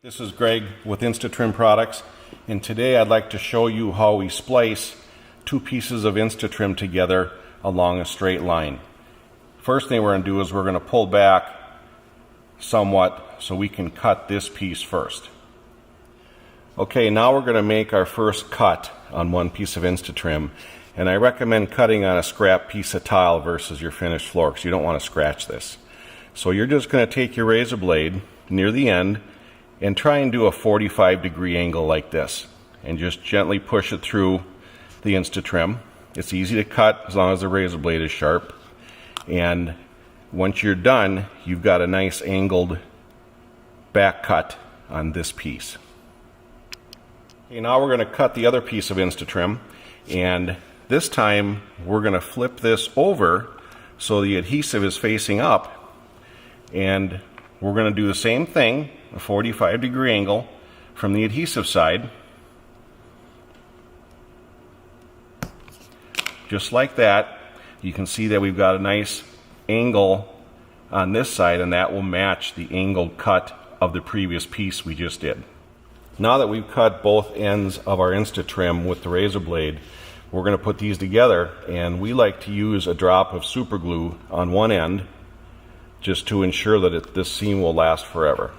This is Greg with InstaTrim products, and today I'd like to show you how we splice two pieces of InstaTrim together along a straight line. First thing we're going to do is we're going to pull back somewhat so we can cut this piece first. Okay, now we're going to make our first cut on one piece of InstaTrim, and I recommend cutting on a scrap piece of tile versus your finished floor because you don't want to scratch this. So you're just going to take your razor blade near the end and try and do a 45-degree angle like this and just gently push it through the InstaTrim. It's easy to cut as long as the razor blade is sharp, and once you're done you've got a nice angled back cut on this piece. Okay, now we're going to cut the other piece of InstaTrim, and this time we're going to flip this over so the adhesive is facing up, and we're going to do the same thing, a 45-degree angle from the adhesive side, just like that. You can see that we've got a nice angle on this side, and that will match the angled cut of the previous piece we just did. Now that we've cut both ends of our InstaTrim with the razor blade, we're going to put these together, and we like to use a drop of super glue on one end just to ensure that this seam will last forever.